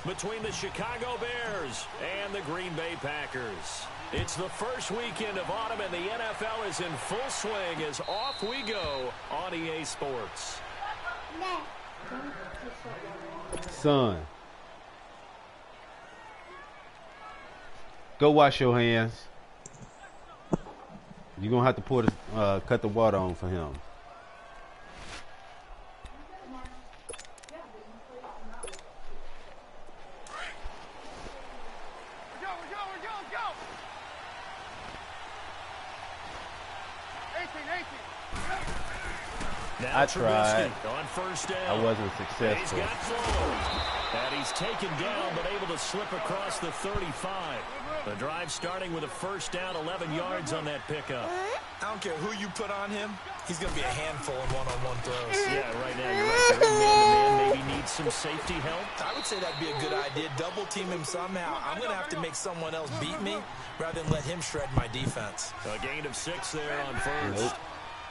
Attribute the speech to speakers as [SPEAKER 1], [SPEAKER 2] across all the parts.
[SPEAKER 1] between the Chicago Bears and the Green Bay Packers. It's the first weekend of autumn, and the NFL is in full swing as off we go on EA Sports.
[SPEAKER 2] Son, go wash your hands. You're going to have to pour the, cut the water on for him. I tried.
[SPEAKER 1] On first down.
[SPEAKER 2] I wasn't successful.
[SPEAKER 1] He's got Floyd. And he's taken down, but able to slip across the 35. The drive starting with a first down, 11 yards on that pickup.
[SPEAKER 3] I don't care who you put on him. He's going to be a handful in one-on-one throws.
[SPEAKER 1] Yeah, right now you're right. Man-to-man maybe needs some safety help.
[SPEAKER 3] I would say that'd be a good idea. Double team him somehow. I'm going to have to make someone else beat me rather than let him shred my defense.
[SPEAKER 1] A gain of 6 there on first.
[SPEAKER 2] Nope.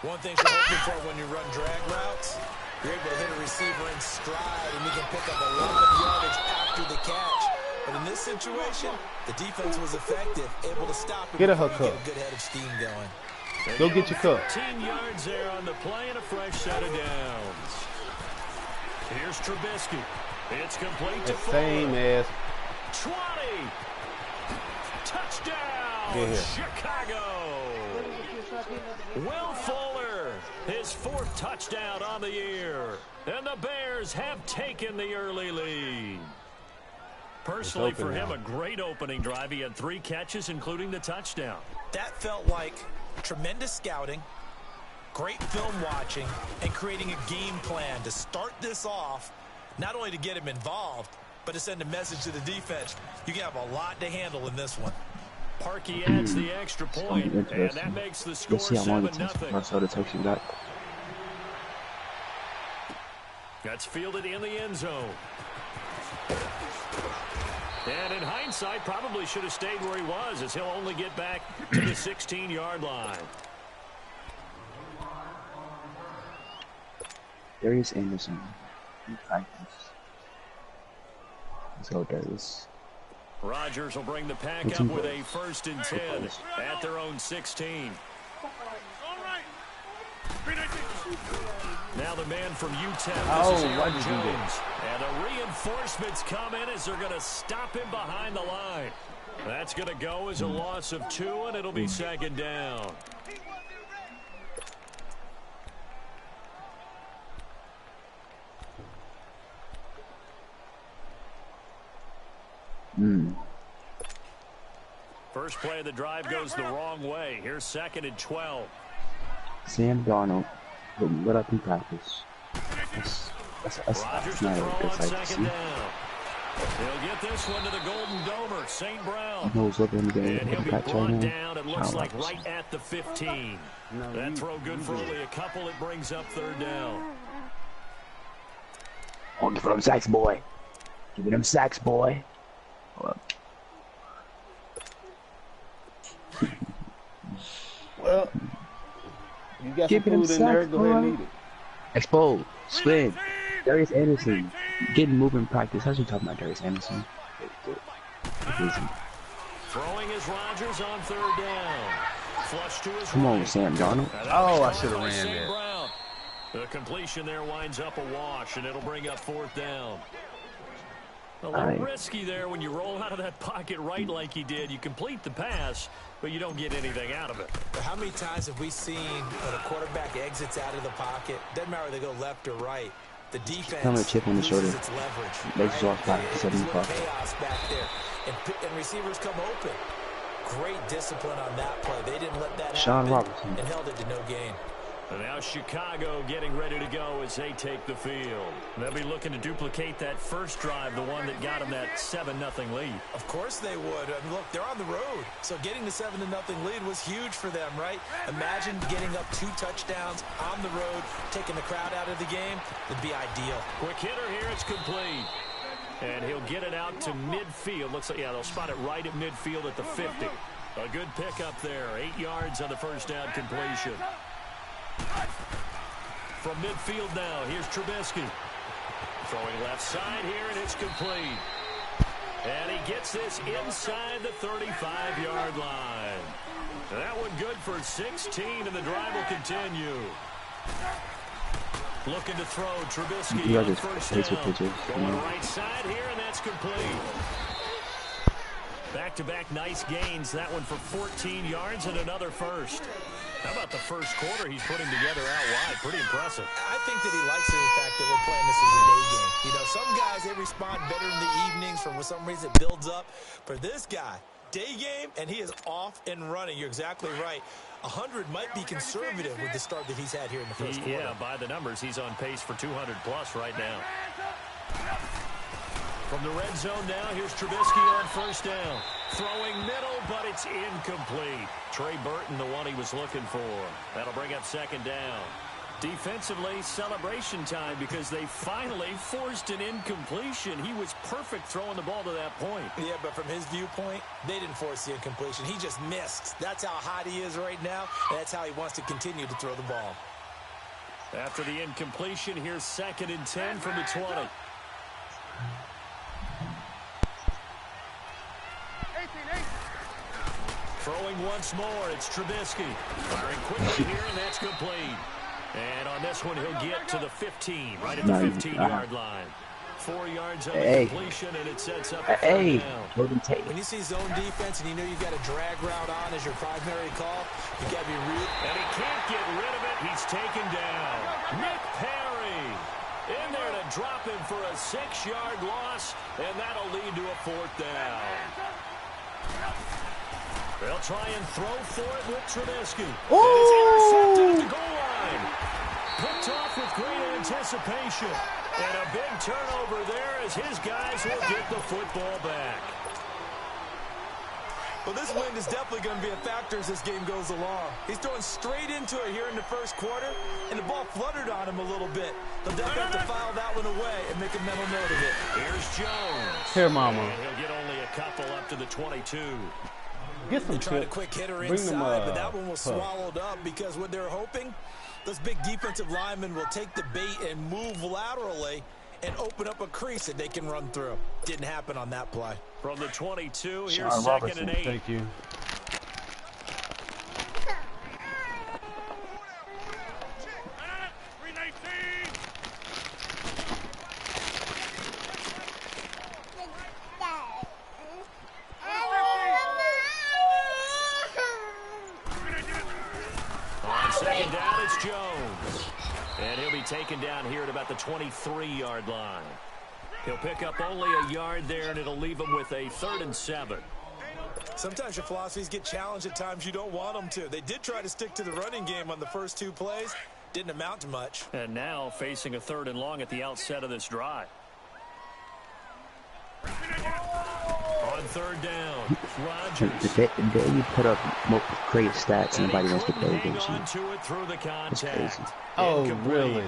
[SPEAKER 3] One thing you're hoping for when you run drag routes, you're able to hit a receiver in stride, and you can pick up a lot of yardage after the catch. But in this situation, the defense was effective, able to stop it.
[SPEAKER 2] Get a hook up.
[SPEAKER 3] Get a good head of steam going.
[SPEAKER 2] Go get your cup.
[SPEAKER 1] 10 yards there on the play and a fresh set of downs. Here's Trubisky. It's complete to Fuller.
[SPEAKER 2] Same as
[SPEAKER 1] 20. Touchdown,
[SPEAKER 2] here.
[SPEAKER 1] Chicago. Will Fuller, his 4th touchdown on the year. And the Bears have taken the early lead. Personally, for him, a great opening drive. He had 3 catches, including the touchdown.
[SPEAKER 3] That felt like tremendous scouting, great film watching, and creating a game plan to start this off, not only to get him involved, but to send a message to the defense. You can have a lot to handle in this one.
[SPEAKER 1] Parkey adds the extra point, and that makes the score 7-0. That's fielded in the end zone. And in hindsight, probably should have stayed where he was, as he'll only get back to the 16-yard line.
[SPEAKER 4] Darius Anderson. Let's go, Darius.
[SPEAKER 1] Rodgers will bring the pack up with a 1st and 10 at their own 16. Now the man from UTEP, this is Aaron Jones. And the reinforcements come in as they're going to stop him behind the line. That's going to go as a loss of 2, and it'll be 2nd down. First play of the drive goes the wrong way. Here's 2nd and 12.
[SPEAKER 4] Sam Darnold, what up in practice? That's not a good sight to see.
[SPEAKER 1] He'll get this one to the Golden Domer, St. Brown.
[SPEAKER 4] And
[SPEAKER 1] he'll be brought down, it looks like right at the 15. That throw good for only a couple. It brings up 3rd down.
[SPEAKER 4] Oh, give it them sacks, boy. Give it them sacks, boy.
[SPEAKER 2] well, you got some food in there. Go ahead and eat it.
[SPEAKER 4] Expose, swing. Darius Anderson, getting moving practice. How's you talking about Darius Anderson?
[SPEAKER 1] Throwing is Rodgers on 3rd down. Flush to his
[SPEAKER 4] Come on,
[SPEAKER 1] right.
[SPEAKER 4] Sam Darnold.
[SPEAKER 2] Oh, I should have ran that.
[SPEAKER 1] The completion there winds up a wash, and it'll bring up 4th down. A little risky there when you roll out of that pocket right like he did. You complete the pass, but you don't get anything out of it.
[SPEAKER 3] How many times have we seen when a quarterback exits out of the pocket, doesn't matter whether they go left or right, the defense
[SPEAKER 4] Come with a chip on the shoulder.
[SPEAKER 3] its leverage.
[SPEAKER 4] Makes you off back.
[SPEAKER 3] It's chaos back there. And receivers come open. Great discipline on that play. They didn't let that happen and held it to no gain.
[SPEAKER 1] And now Chicago getting ready to go as they take the field. They'll be looking to duplicate that first drive, the one that got them that 7-0 lead.
[SPEAKER 3] Of course they would. I mean, look, they're on the road. So getting the 7-0 lead was huge for them, right? Imagine getting up 2 touchdowns on the road, taking the crowd out of the game. It'd be ideal.
[SPEAKER 1] Quick hitter here. It's complete. And he'll get it out to midfield. Looks like, yeah, they'll spot it right at midfield at the 50. A good pickup there. 8 yards on the first down completion. From midfield now, here's Trubisky. Throwing left side here, and it's complete. And he gets this inside the 35-yard line. That one good for 16, and the drive will continue. Looking to throw, Trubisky on first down. Going right side here, and that's complete. Back-to-back nice gains. That one for 14 yards and another first. How about the first quarter he's putting together out wide? Pretty impressive.
[SPEAKER 3] I think that he likes the fact that we're playing this as a day game. You know, some guys, they respond better in the evenings. For some reason, it builds up. For this guy, day game, and he is off and running. You're exactly right. 100 might be conservative with the start that he's had here in the first quarter.
[SPEAKER 1] Yeah, by the numbers, he's on pace for 200-plus right now. From the red zone now, here's Trubisky on first down. Throwing middle, but it's incomplete. Trey Burton, the one he was looking for. That'll bring up second down. Defensively, celebration time because they finally forced an incompletion. He was perfect throwing the ball to that point.
[SPEAKER 3] Yeah, but from his viewpoint, they didn't force the incompletion. He just missed. That's how hot he is right now, and that's how he wants to continue to throw the ball.
[SPEAKER 1] After the incompletion, here's 2nd and 10 from the 20. Throwing once more, it's Trubisky. Firing quickly here, and that's complete. And on this one, he'll get to the 15, right at the 15-yard line. 4 yards on the completion, and it sets up a third down.
[SPEAKER 3] When you see zone defense and you know you've got a drag route on as your primary call, you got to be real.
[SPEAKER 1] And he can't get rid of it. He's taken down. Nick Perry in there to drop him for a 6-yard loss, and that'll lead to a 4th down. They'll try and throw for it with Trubisky. Oh! And it's intercepted at the goal line. Picked off with great anticipation. And a big turnover there as his guys will get the football back.
[SPEAKER 3] Well, this wind is definitely going to be a factor as this game goes along. He's throwing straight into it here in the first quarter, and the ball fluttered on him a little bit. He'll definitely have to file that one away and make a mental note of it.
[SPEAKER 1] Here's Jones.
[SPEAKER 2] Here, mama.
[SPEAKER 1] And he'll get only a couple up to the 22.
[SPEAKER 2] Get some
[SPEAKER 3] tried a quick hitter inside, but that one was swallowed up because what they're hoping, those big defensive linemen will take the bait and move laterally and open up a crease that they can run through. Didn't happen on that play.
[SPEAKER 1] From the 22, here's 2nd and 8.
[SPEAKER 2] Thank you.
[SPEAKER 1] Taken down here at about the 23-yard line. He'll pick up only a yard there, and it'll leave him with a 3rd and 7.
[SPEAKER 3] Sometimes your philosophies get challenged at times you don't want them to. They did try to stick to the running game on the first 2 plays. Didn't amount to much.
[SPEAKER 1] And now facing a 3rd and long at the outset of this drive. On 3rd down, Rodgers.
[SPEAKER 4] The day you put up great stats, nobody wants to play against you.
[SPEAKER 1] To it through the contact.
[SPEAKER 2] Oh, really?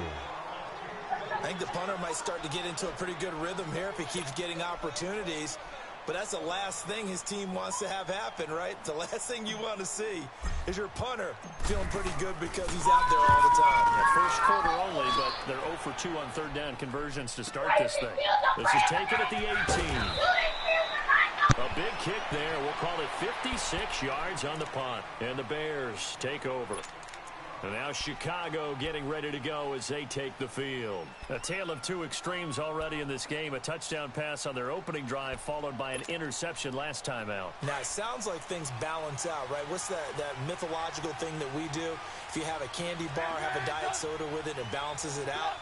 [SPEAKER 3] I think the punter might start to get into a pretty good rhythm here if he keeps getting opportunities. But that's the last thing his team wants to have happen, right? The last thing you want to see is your punter feeling pretty good because he's out there all the time.
[SPEAKER 1] Yeah, first quarter only, but they're 0 for 2 on 3rd down conversions to start this thing. This is taken at the 18. A big kick there. We'll call it 56 yards on the punt. And the Bears take over. And now Chicago getting ready to go as they take the field. A tale of 2 extremes already in this game. A touchdown pass on their opening drive followed by an interception last time out.
[SPEAKER 3] Now, it sounds like things balance out, right? What's that mythological thing that we do? If you have a candy bar, have a diet soda with it, it balances it out.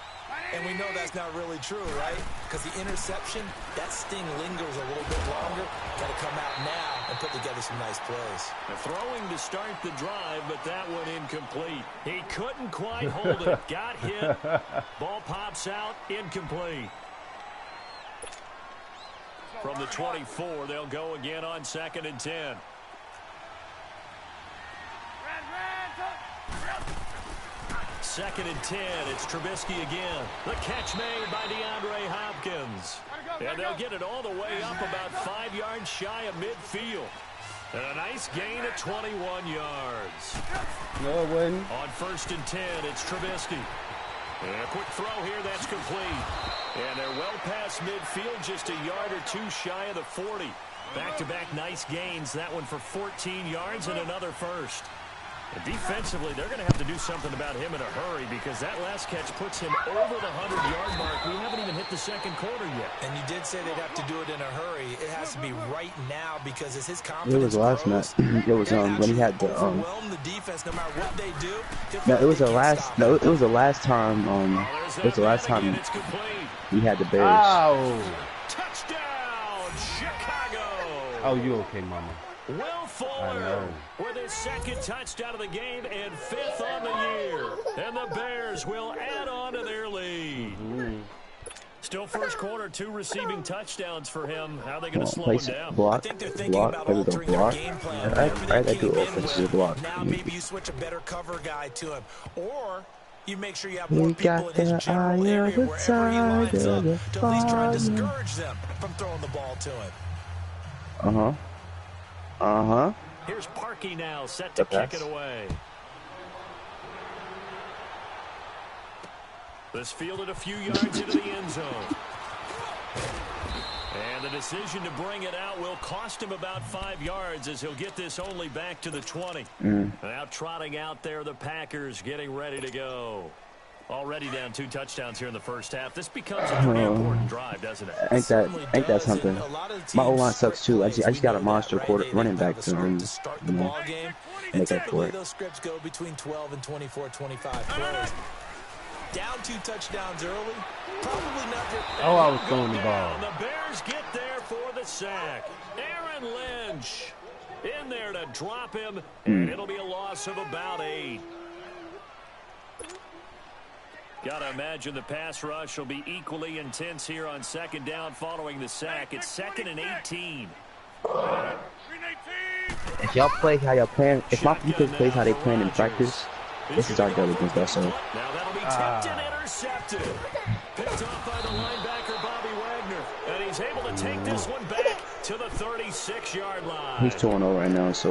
[SPEAKER 3] And we know that's not really true, right? Because the interception, that sting lingers a little bit longer. Got to come out now and put together some nice plays.
[SPEAKER 1] Throwing to start the drive, but that one incomplete. He couldn't quite hold it. Got hit. Ball pops out. Incomplete. From the 24, they'll go again on 2nd and 10. Second and 10, it's Trubisky again. The catch made by DeAndre Hopkins. And they'll get it all the way up about 5 yards shy of midfield. And a nice gain at 21 yards.
[SPEAKER 2] No, it wouldn't.
[SPEAKER 1] On 1st and 10, it's Trubisky. And a quick throw here, that's complete. And they're well past midfield, just a yard or two shy of the 40. Back-to-back nice gains, that one for 14 yards and another first. And defensively, they're going to have to do something about him in a hurry because that last catch puts him over the 100-yard mark. We haven't even hit the second quarter yet.
[SPEAKER 3] And you did say they'd have to do it in a hurry. It has to be right now because as his confidence
[SPEAKER 4] It was last night. It was when he had the
[SPEAKER 3] the defense no matter what they do.
[SPEAKER 4] No, it was the last. No, it was the last time. It was the last time we had the Bears.
[SPEAKER 2] Ow!
[SPEAKER 1] Touchdown, Chicago!
[SPEAKER 2] Oh, you okay, Mama?
[SPEAKER 1] Will Fuller with his second touchdown of the game and 5th on the year. And the Bears will add on to their lead. Still first quarter, 2 receiving touchdowns for him. How are they going to slow him down?
[SPEAKER 4] Block,
[SPEAKER 3] I think they're thinking about altering their game plan.
[SPEAKER 4] I do offensive block.
[SPEAKER 3] Now maybe you switch a better cover guy to him. Or you make sure you have more people in his general area wherever he lines up to at least try and discourage them from throwing the ball to him.
[SPEAKER 1] Here's Parkey now, set to kick it away. This fielded a few yards into the end zone. And the decision to bring it out will cost him about 5 yards as he'll get this only back to the 20. Now trotting out there, the Packers getting ready to go. Already down 2 touchdowns here in the first half. This becomes a pretty important drive, doesn't it?
[SPEAKER 4] Ain't that something? My O-line sucks too. I just got a monster running back to him. Make up for it.
[SPEAKER 3] Those scripts go between 12 and 24, 25 plays. Down 2 touchdowns early. Probably not your
[SPEAKER 2] I was throwing the ball.
[SPEAKER 1] And the Bears get there for the sack. Aaron Lynch in there to drop him, and it'll be a loss of about 8. Got to imagine the pass rush will be equally intense here on second down following the sack. It's 2nd and 18.
[SPEAKER 4] If y'all play how y'all playing, if my defense plays how they playing in practice, this is our dub against us.
[SPEAKER 1] Now that'll be tipped and intercepted. Picked off by the linebacker Bobby Wagner. And he's able to take this one back to the 36-yard line.
[SPEAKER 4] He's 2-0 right now, so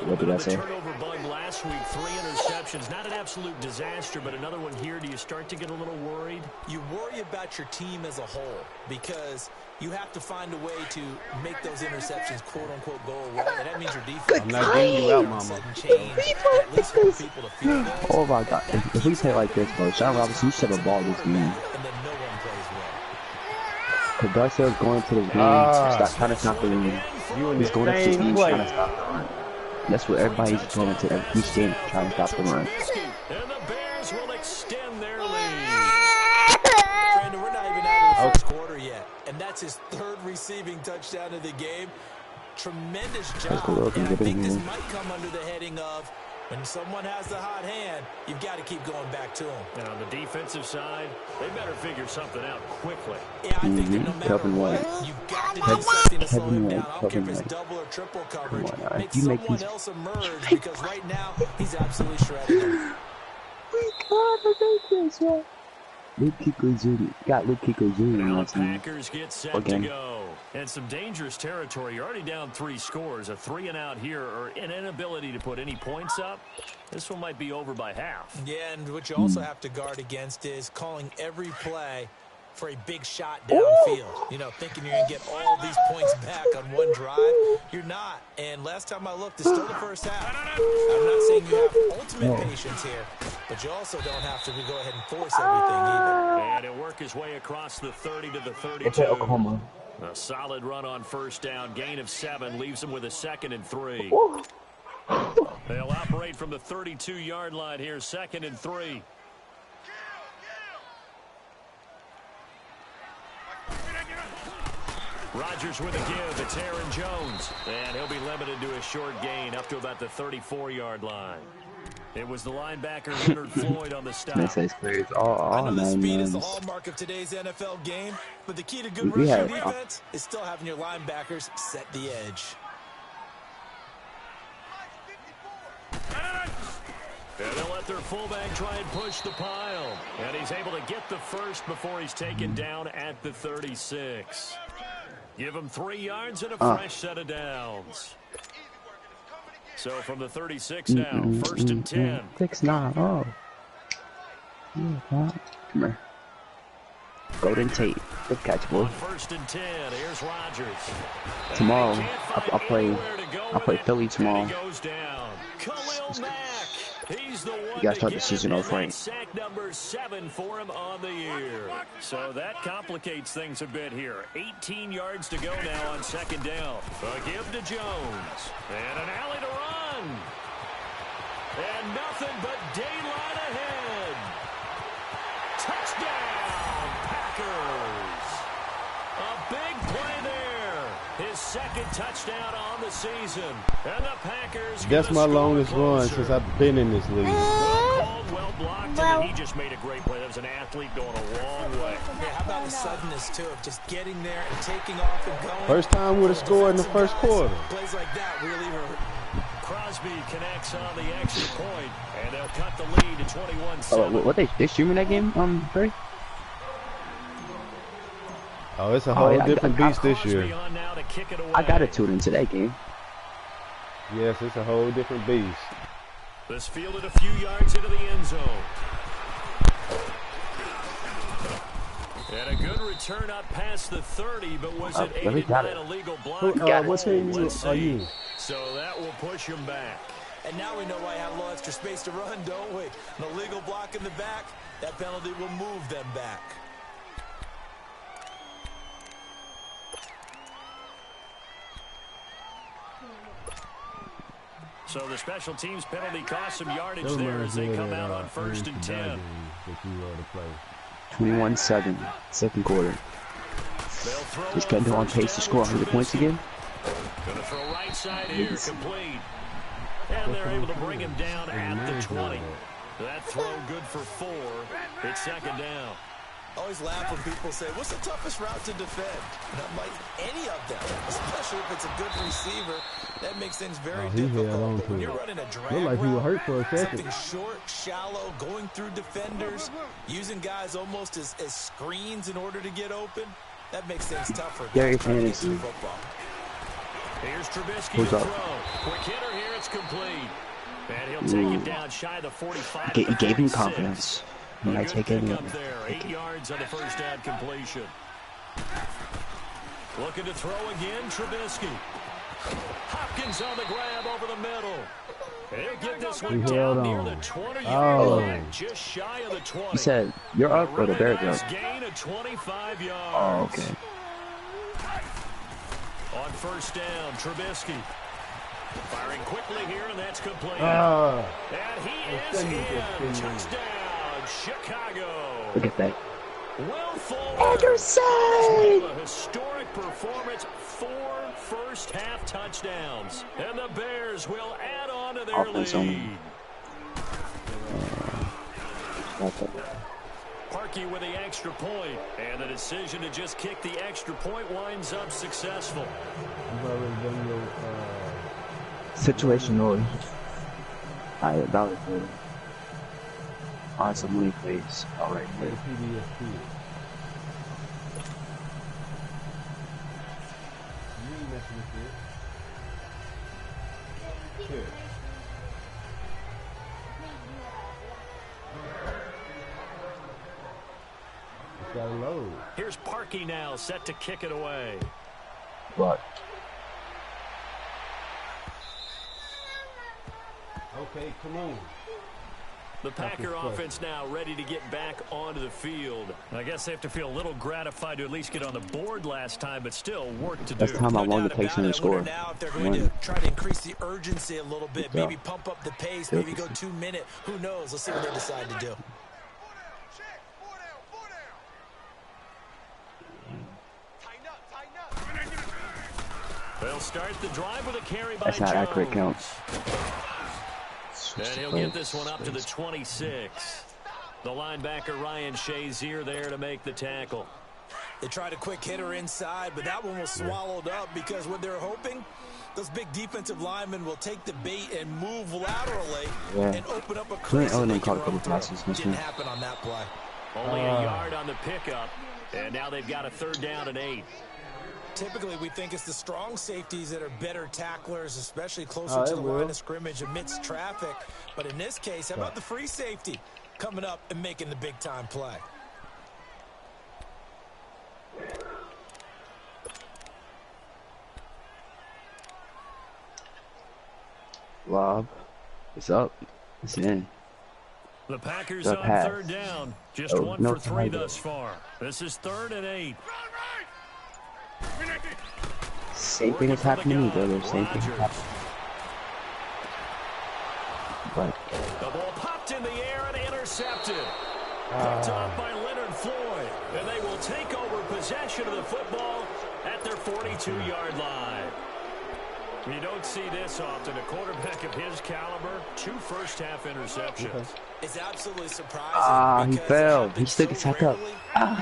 [SPEAKER 4] what did I say?
[SPEAKER 1] Turnover bug last week, 3 interceptions. Not an absolute disaster, but another one here. Do you start to get a little worried?
[SPEAKER 3] You worry about your team as a whole because you have to find a way to make those interceptions, quote-unquote, go away. And that means your defense.
[SPEAKER 2] I'm not getting you out, Mama.
[SPEAKER 4] Oh, my God. If we play like this, bro, Sean Robinson, you should have a ball this game.
[SPEAKER 3] And then no one plays well.
[SPEAKER 4] Garcia's going to the ring, trying to stop the ring. He's going to the ring, trying to stop the run. That's what everybody's going to each game, trying to stop the run.
[SPEAKER 1] And the Bears will extend their lead.
[SPEAKER 3] Brandon, we're not even out of the first quarter yet. And that's his 3rd receiving touchdown of the game. Tremendous job. And I think this might come under the heading of when someone has the hot hand, you've got to keep going back to them.
[SPEAKER 1] And on the defensive side, they better figure something out quickly.
[SPEAKER 3] Yeah, I think that no matter what, you've got to do something to slow him down. I don't care if it's double or triple coverage. Make someone else emerge because right now, he's absolutely shredded him.
[SPEAKER 4] Luke Kiko Jr.
[SPEAKER 1] Now the Packers get set to go. And some dangerous territory. You're already down 3 scores. A 3-and-out here or an inability to put any points up. This one might be over by half. Yeah, and what you also have to guard against is calling every play for a big shot downfield. You know, thinking you're going to get all these points back on one drive. You're not. And last time I looked, it's still the first half. I'm not saying you have ultimate patience here, but you also don't have to go ahead and force everything either. And he'll work his way across the 30 to the 32.
[SPEAKER 4] Oklahoma.
[SPEAKER 1] A solid run on first down. Gain of 7 leaves him with a 2nd and 3. They'll operate from the 32-yard line here. 2nd and 3. Rodgers with a give. It's Aaron Jones. And he'll be limited to a short gain up to about the 34-yard line. It was the linebacker Leonard Floyd on the stop.
[SPEAKER 4] I know
[SPEAKER 3] the speed is the hallmark of today's NFL game, but the key to good rushing defense is still having your linebackers set the edge. And they'll let their fullback try and push the pile. And he's able to get the first before he's taken down at the 36. Give him 3 yards and a fresh set of downs. So from the 36 now, 1st and 10.
[SPEAKER 4] 6-9. Oh. Yeah, Come here. Golden Tate. Good catch, boy.
[SPEAKER 1] First and 10. Here's Rodgers.
[SPEAKER 4] Tomorrow, I'll play Philly tomorrow. You gotta start the season off right.
[SPEAKER 1] Sack number 7 for him on the year. So that complicates things a bit here. 18 yards to go now on second down. A give to Jones. And an alley to run. And nothing but daylight ahead. Touchdown, Packers. A big play there. His second touchdown on the season. And the Packers.
[SPEAKER 2] That's my longest run since I've been in this league.
[SPEAKER 1] Well called, well blocked, and he just made a great play. That was an athlete going a long way.
[SPEAKER 3] Yeah, how about the suddenness, too, of just getting there and taking off and going.
[SPEAKER 2] First time would have scored in the first quarter.
[SPEAKER 3] Plays like that really hurt.
[SPEAKER 1] Crosby connects on the extra point, and they'll cut the lead to 21-7.
[SPEAKER 4] Oh, what they streaming that game, Barry?
[SPEAKER 2] Oh, it's a whole different beast this year.
[SPEAKER 4] I got to tune into that game.
[SPEAKER 2] Yes, it's a whole different beast.
[SPEAKER 1] This fielded a few yards into the end zone. And a good return up past the 30, but was it aided by an illegal block?
[SPEAKER 2] What team are you?
[SPEAKER 1] So that will push him back.
[SPEAKER 3] And now we know why I have a little extra space to run, don't we? An illegal block in the back, that penalty will move them back.
[SPEAKER 1] So the special teams penalty cost some yardage there as they come out on first and 10.
[SPEAKER 4] 21-7, second quarter. Is Kendall on pace to score 100 points again?
[SPEAKER 1] Gonna throw right side here, complete. And they're able to bring him down at the 20. That throw good for 4. It's second down.
[SPEAKER 3] Always laugh when people say, what's the toughest route to defend? And I'm like, any of them, especially if it's a good receiver. That makes things very difficult. But when you're running a drag route,
[SPEAKER 2] he was hurt for a second.
[SPEAKER 3] Something short, shallow, going through defenders, using guys almost as screens in order to get open, that makes things tougher.
[SPEAKER 4] Gary Fantasy.
[SPEAKER 1] Here's Trubisky to throw. Quick hitter here, it's complete. And he'll take it down shy of the 45.
[SPEAKER 4] He gave him confidence. He might take it
[SPEAKER 1] up there. 8 yards on the first down completion. Looking to throw again, Trubisky. Hopkins on the grab over the middle. He'll get this one down near the 20-yard line, just shy of the 20.
[SPEAKER 4] You said you're up or the Bears up?
[SPEAKER 1] Gain of 25 yards.
[SPEAKER 4] Oh, okay.
[SPEAKER 1] On first down, Trubisky. Firing quickly here, and that's complete.
[SPEAKER 2] And
[SPEAKER 1] he is in. Touchdown, Chicago.
[SPEAKER 4] Look at that.
[SPEAKER 1] Anderson! A historic performance, 4 first-half touchdowns. And the Bears will add on to their lead. Parkey with the extra point, and the decision to just kick the extra point winds up successful.
[SPEAKER 4] Situational. That was good. Awesome lead plays. All right, play.
[SPEAKER 1] Here's Parkey now, set to kick it away.
[SPEAKER 4] What?
[SPEAKER 2] Okay, come on.
[SPEAKER 1] The Packer offense now ready to get back onto the field. I guess they have to feel a little gratified to at least get on the board last time, but still work to do.
[SPEAKER 4] That's time I won the place in the score.
[SPEAKER 3] Now, if they're going to try to increase the urgency a little bit, maybe pump up the pace, maybe go 2 minute. Who knows? Let's see what they decide to do.
[SPEAKER 1] They'll start the drive with a carry by
[SPEAKER 4] That's not
[SPEAKER 1] Jones.
[SPEAKER 4] accurate counts.
[SPEAKER 1] And he'll get this one up to the 26. The linebacker Ryan Shazier there to make the tackle.
[SPEAKER 3] They tried a quick hitter inside, but that one was swallowed up because what they're hoping, those big defensive linemen will take the bait and move laterally and open up a crease. Didn't happen on that play.
[SPEAKER 1] Only a yard on the pickup, and now they've got a 3rd down and 8.
[SPEAKER 3] Typically, we think it's the strong safeties that are better tacklers, especially closer to the line of scrimmage amidst traffic. But in this case, how about the free safety coming up and making the big-time play?
[SPEAKER 4] Lob. It's up. It's in.
[SPEAKER 1] The Packers
[SPEAKER 4] The
[SPEAKER 1] on
[SPEAKER 4] pass.
[SPEAKER 1] third down. Just one for 3 thus far. This is 3rd and 8.
[SPEAKER 4] Same thing is happening to me, brother. Same thing is happening. But
[SPEAKER 1] the ball popped in the air and intercepted. Picked off by Leonard Floyd. And they will take over possession of the football at their 42-yard line. You don't see this often. A quarterback of his caliber, 2 first-half interceptions.
[SPEAKER 3] It's absolutely surprising.
[SPEAKER 4] he fell. He stuck his head up.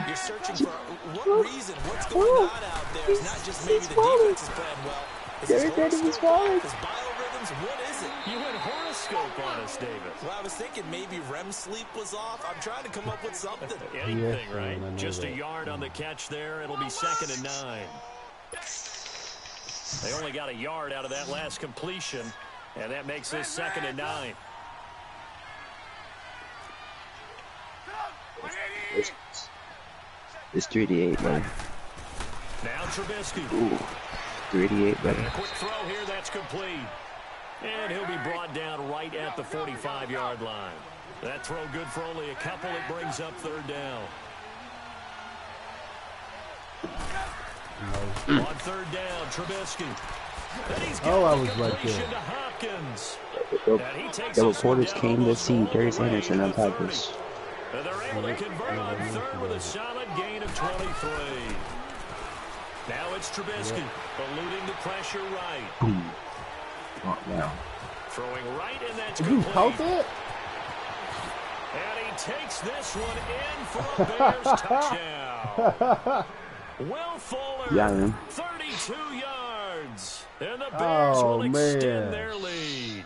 [SPEAKER 3] You're searching for what reason, what's going on out there. It's not just maybe the defense is playing well. It's his horoscope, his biorhythms. What is it?
[SPEAKER 1] You went horoscope on us, David.
[SPEAKER 3] Well, I was thinking maybe REM sleep was off. I'm trying to come up with something.
[SPEAKER 1] Anything, right? Just a yard on the catch there. It'll be 2nd and 9. They only got a yard out of that last completion, and that makes this 2nd and 9.
[SPEAKER 4] it's 3-8, buddy.
[SPEAKER 1] Now Trubisky.
[SPEAKER 4] Ooh, 3-8, buddy.
[SPEAKER 1] And a quick throw here, that's complete. And he'll be brought down right at the 45-yard line. That throw good for only a couple. It brings up 3rd down. On 3rd down, Trubisky.
[SPEAKER 2] I was right there.
[SPEAKER 1] To Hopkins.
[SPEAKER 4] The reporters came to see Darius Anderson on Packers.
[SPEAKER 1] And they're able to convert on 3rd with a solid gain of 23. Now it's Trubisky, eluding the pressure right.
[SPEAKER 4] Boom. Oh, wow.
[SPEAKER 1] Throwing right, and that's
[SPEAKER 2] Did you
[SPEAKER 1] complete.
[SPEAKER 2] count that?
[SPEAKER 1] And he takes this one in for a Bears touchdown. Will Fuller, 32 yards. And the Bears will extend their lead.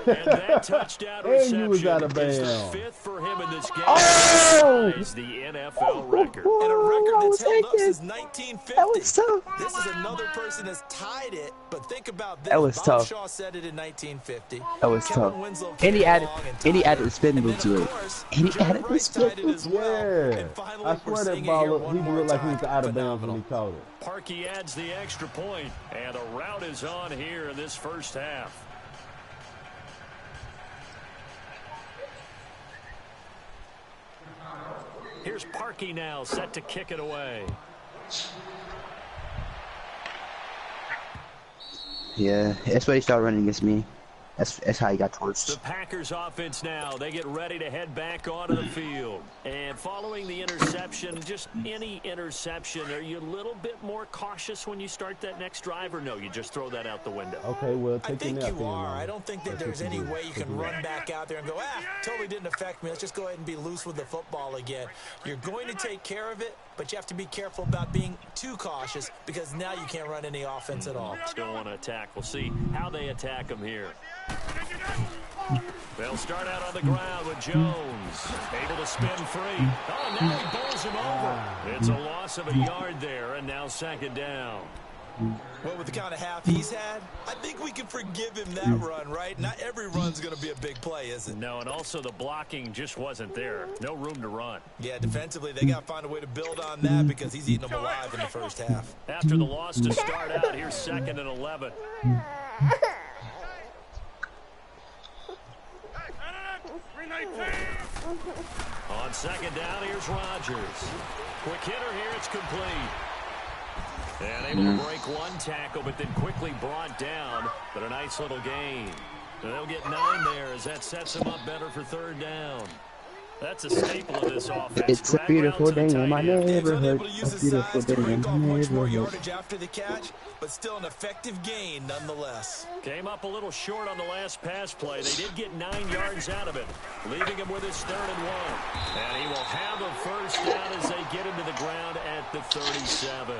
[SPEAKER 1] And that touchdown reception is the 5th for him in this game. Ties the NFL record.
[SPEAKER 3] And a record that's held up since 1950.
[SPEAKER 4] That was tough.
[SPEAKER 3] This is another person that's tied it, but think about this.
[SPEAKER 4] That was
[SPEAKER 3] Bob
[SPEAKER 4] tough.
[SPEAKER 3] Shaw said it in 1950.
[SPEAKER 4] That was
[SPEAKER 3] Kevin
[SPEAKER 4] tough.
[SPEAKER 3] Winslow
[SPEAKER 4] And he added,
[SPEAKER 3] came along
[SPEAKER 4] the spin move to it. And he added the spin move.
[SPEAKER 3] as well.
[SPEAKER 2] Yeah.
[SPEAKER 3] And finally,
[SPEAKER 2] I
[SPEAKER 3] we're
[SPEAKER 2] swear that
[SPEAKER 3] seeing it
[SPEAKER 2] ball,
[SPEAKER 3] here
[SPEAKER 2] he
[SPEAKER 3] one more
[SPEAKER 2] looked like he was
[SPEAKER 3] time.
[SPEAKER 2] out of bounds when
[SPEAKER 3] Phenomenal.
[SPEAKER 2] he caught it.
[SPEAKER 1] Parkey adds the extra point, and the route is on here in this first half. Here's Parkey now, set to kick it away.
[SPEAKER 4] Yeah, that's why he started running against me. That's how he got torched.
[SPEAKER 1] The Packers offense now, they get ready to head back onto the field. And following the interception, just any interception, are you a little bit more cautious when you start that next drive, or no, you just throw that out the window?
[SPEAKER 2] Okay, well,
[SPEAKER 3] I
[SPEAKER 2] take
[SPEAKER 3] think
[SPEAKER 2] it out.
[SPEAKER 3] you are. I don't think that there's any way you can run back out there and go, totally didn't affect me. Let's just go ahead and be loose with the football again. You're going to take care of it, but you have to be careful about being too cautious because now you can't run any offense at all.
[SPEAKER 1] Still want to attack. We'll see how they attack him here. They'll start out on the ground with Jones. Able to spin free. Oh, now he bowls him over. It's a loss of a yard there, and now 2nd down.
[SPEAKER 3] Well, with the kind of half he's had, I think we can forgive him that run, right? Not every run's going to be a big play, is it?
[SPEAKER 1] No, and also the blocking just wasn't there. No room to run.
[SPEAKER 3] Yeah, defensively, they got to find a way to build on that because he's eating them alive in the first half.
[SPEAKER 1] After the loss to start out, here's 2nd and 11. On 2nd down, here's Rodgers. Quick hitter here, it's complete. And able to break one tackle, but then quickly brought down. But a nice little gain. And they'll get 9 there as that sets them up better for 3rd down. That's a staple of this offense.
[SPEAKER 4] It's a beautiful day in my neighborhood. A beautiful day in my
[SPEAKER 3] much more
[SPEAKER 4] neighborhood.
[SPEAKER 3] yardage after the catch, but still an effective gain nonetheless.
[SPEAKER 1] Came up a little short on the last pass play. They did get 9 yards out of it, leaving him with his 3rd and 1. And he will have a first down as they get him to the ground at the 37.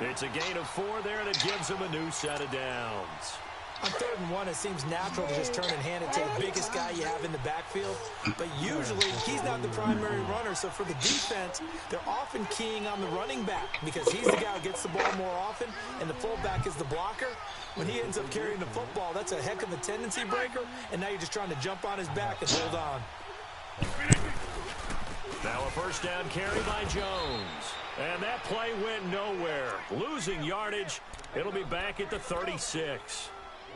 [SPEAKER 1] It's a gain of 4 there, and it gives him a new set of downs.
[SPEAKER 3] On 3rd and 1, it seems natural to just turn and hand it to the biggest guy you have in the backfield. But usually, he's not the primary runner. So for the defense, they're often keying on the running back because he's the guy who gets the ball more often, and the fullback is the blocker. When he ends up carrying the football, that's a heck of a tendency breaker, and now you're just trying to jump on his back and hold on.
[SPEAKER 1] Now a first down carry by Jones. And that play went nowhere. Losing yardage. It'll be back at the 36.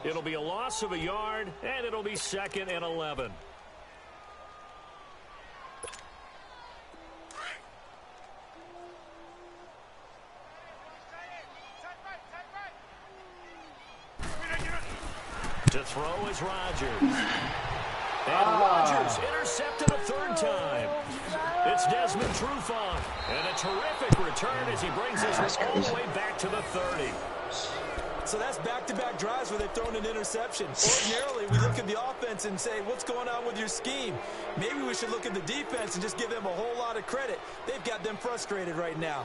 [SPEAKER 1] It'll be a loss of a yard, and it'll be 2nd and 11. To throw is Rodgers. And Rodgers intercepted a 3rd time. It's Desmond Trufant. And a terrific return as he brings this one all the way back to the 30.
[SPEAKER 3] So that's back-to-back drives where they've thrown an interception. Ordinarily, we look at the offense and say, what's going on with your scheme? Maybe we should look at the defense and just give them a whole lot of credit. They've got them frustrated right now.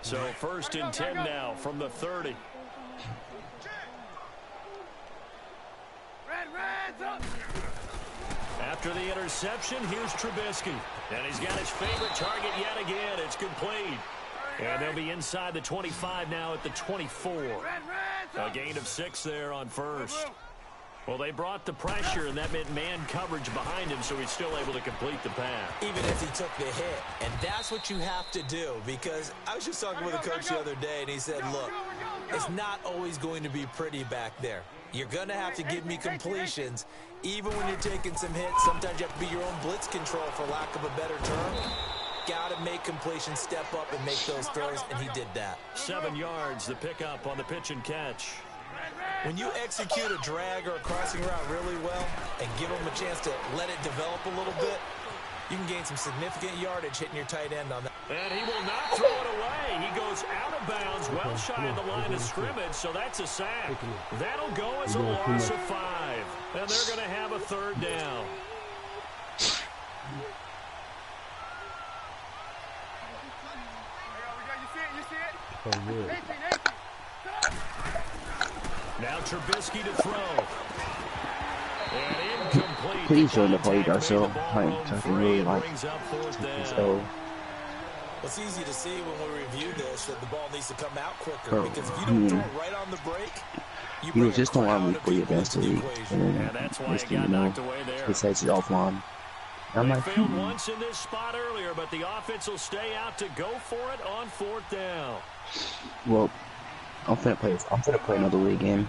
[SPEAKER 1] So 1st and 10 now from the 30. After the interception, here's Trubisky. And he's got his favorite target yet again. It's complete. And they'll be inside the 25 now at the 24. A gain of 6 there on 1st. Well, they brought the pressure, and that meant man coverage behind him, so he's still able to complete the pass.
[SPEAKER 3] Even if he took the hit. And that's what you have to do, because I was just talking with a coach the other day, and he said, look, it's not always going to be pretty back there. You're going to have to give me completions. Even when you're taking some hits, sometimes you have to be your own blitz control, for lack of a better term. Got to make completions, step up, and make those throws, and he did that.
[SPEAKER 1] 7 yards, the pickup on the pitch and catch.
[SPEAKER 3] When you execute a drag or a crossing route really well and give them a chance to let it develop a little bit, you can gain some significant yardage hitting your tight end on that.
[SPEAKER 1] And he will not throw it away. He goes out of bounds, well shy of the line of scrimmage, so that's a sack. That'll go as a loss of 5. And they're going to have a 3rd down. Now Trubisky to throw. And incomplete.
[SPEAKER 4] Please join the play, so I can really like so.
[SPEAKER 3] It's easy to see when we review this that the ball needs to come out quicker, because if you don't throw it right on the break,
[SPEAKER 4] you just don't want me to play against the league. And then
[SPEAKER 1] that's why it got knocked away there.
[SPEAKER 4] It says it's offline.
[SPEAKER 1] I'm like, failed once in this spot earlier, but the offense will stay out to go for it on 4th down.
[SPEAKER 4] Well, I'm finna play another league game.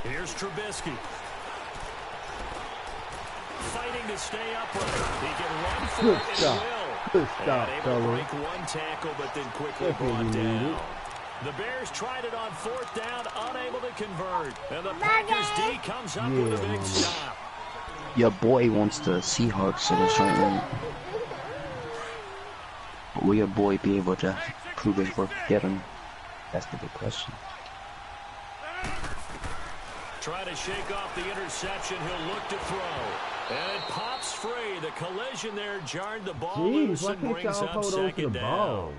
[SPEAKER 1] Here's Trubisky. Fighting to stay upright. He can run for it and will.
[SPEAKER 2] Good stop,
[SPEAKER 1] able to break one tackle, but then quickly brought down. The Bears tried it on 4th down, unable to convert. And the Packers D comes up with a big stop.
[SPEAKER 4] Your boy wants the Seahawks in the tournament. But will your boy be able to prove his worth getting? That's the big question.
[SPEAKER 1] Try to shake off the interception. He'll look to throw. And it pops free. The collision there jarred the ball loose and brings up 2nd down.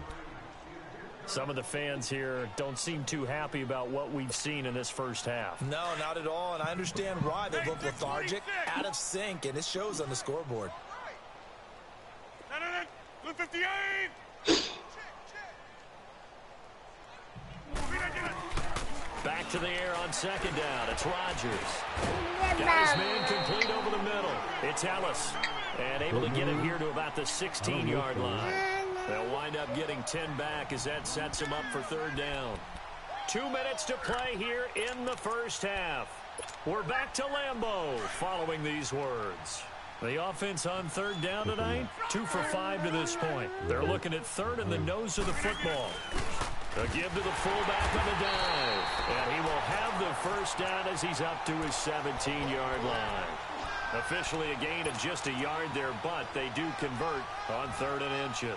[SPEAKER 1] Some of the fans here don't seem too happy about what we've seen in this first half.
[SPEAKER 3] No, not at all, and I understand why. They look lethargic, out of sync, and it shows on the scoreboard.
[SPEAKER 1] Back to the air on 2nd down. It's Rodgers. Got his man complete over the middle. It's Ellis. And able to get him here to about the 16-yard line. They'll wind up getting 10 back as that sets him up for 3rd down. 2 minutes to play here in the first half. We're back to Lambeau following these words. The offense on 3rd down tonight, 2 for 5 to this point. They're looking at 3rd in the nose of the football. A give to the fullback on the dive. And he will have the 1st down as he's up to his 17-yard line. Officially a gain of just a yard there, but they do convert on 3rd and inches.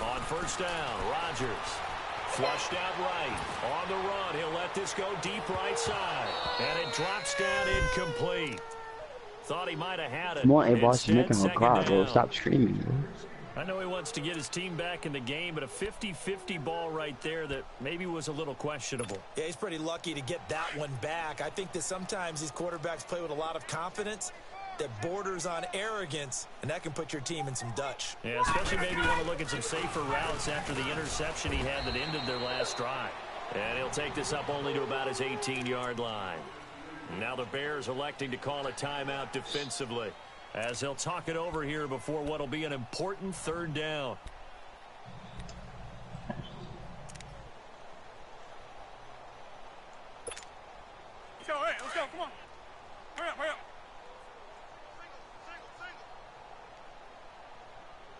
[SPEAKER 1] On 1st down, Rodgers. Flushed out right. On the run, he'll let this go deep right side. And it drops down incomplete. Thought he might have had it.
[SPEAKER 4] Come on, hey, boss, you're making him cry, bro. Stop screaming, bro.
[SPEAKER 1] I know he wants to get his team back in the game, but a 50-50 ball right there that maybe was a little questionable.
[SPEAKER 3] Yeah, he's pretty lucky to get that one back. I think that sometimes these quarterbacks play with a lot of confidence, that borders on arrogance, and that can put your team in some Dutch.
[SPEAKER 1] Yeah, especially maybe you want to look at some safer routes after the interception he had that ended their last drive. And he'll take this up only to about his 18-yard line. Now the Bears electing to call a timeout defensively, as they'll talk it over here before what will be an important third down.
[SPEAKER 5] Let's go, come on. Hurry up, hurry up.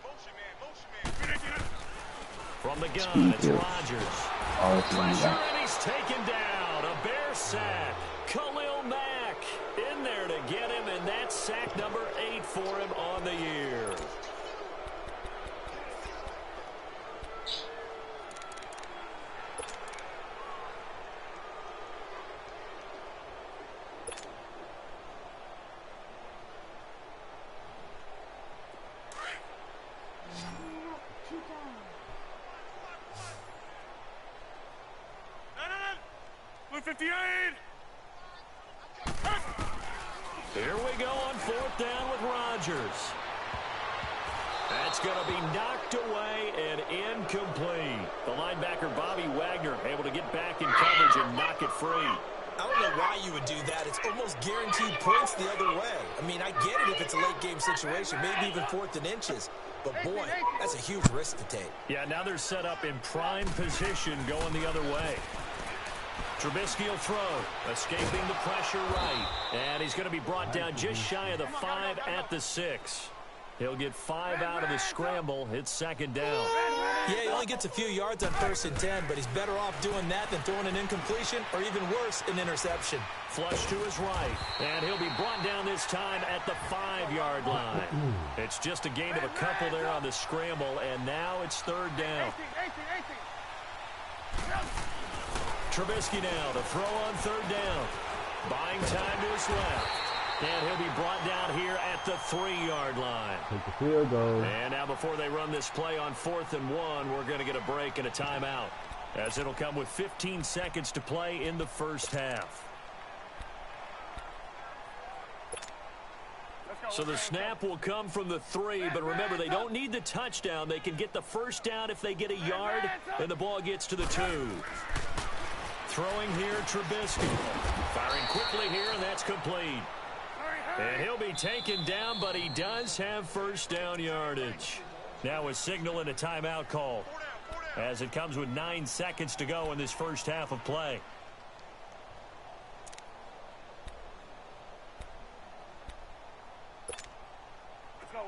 [SPEAKER 5] Motion, man.
[SPEAKER 1] From the gun, it's Rodgers. Pressure, and he's taken down. A Bear sack. Khalil Mack in there to get him, and that's sack number 8 for him on the year. Here we go on 4th down with Rodgers. That's going to be knocked away and incomplete. The linebacker, Bobby Wagner, able to get back in coverage and knock it free.
[SPEAKER 3] I don't know why you would do that. It's almost guaranteed points the other way. I mean, I get it if it's a late-game situation, maybe even 4th and inches. But, boy, that's a huge risk to take.
[SPEAKER 1] Yeah, now they're set up in prime position going the other way. Trubisky will throw, escaping the pressure right. And he's going to be brought down just shy of the 5 at the 6. He'll get 5 out of the scramble. It's 2nd down.
[SPEAKER 3] Yeah, he only gets a few yards on 1st and 10, but he's better off doing that than throwing an incompletion or even worse, an interception.
[SPEAKER 1] Flush to his right, and he'll be brought down this time at the 5-yard line. It's just a gain of a couple there on the scramble, and now it's 3rd down. Trubisky now to throw on 3rd down. Buying time to his left. And he'll be brought down here at the 3-yard line.
[SPEAKER 2] Take the field goal.
[SPEAKER 1] And now before they run this play on 4th and 1, we're going to get a break and a timeout, as it'll come with 15 seconds to play in the first half. So the snap will come from the 3, but remember, they don't need the touchdown. They can get the first down if they get a yard, and the ball gets to the 2. Throwing here, Trubisky. Firing quickly here, and that's complete. And he'll be taken down, but he does have first down yardage. Now a signal and a timeout call, as it comes with 9 seconds to go in this first half of play.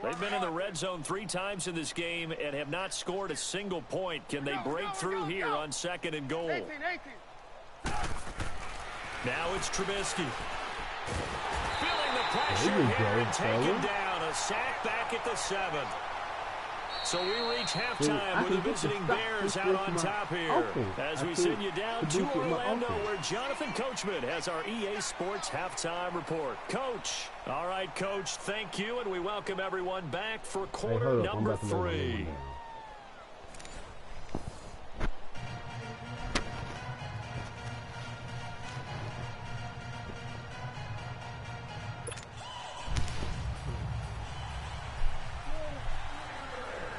[SPEAKER 1] They've been in the red zone 3 times in this game and have not scored a single point. Can they break through here on 2nd and goal? Now it's Trubisky. Feeling the pressure here and taken down. A sack back at the 7. So we reach halftime with the visiting Bears out on top here. As we send you down to Orlando, where Jonathan Coachman has our EA Sports halftime report. Coach. All right, Coach, thank you, and we welcome everyone back for quarter number 3.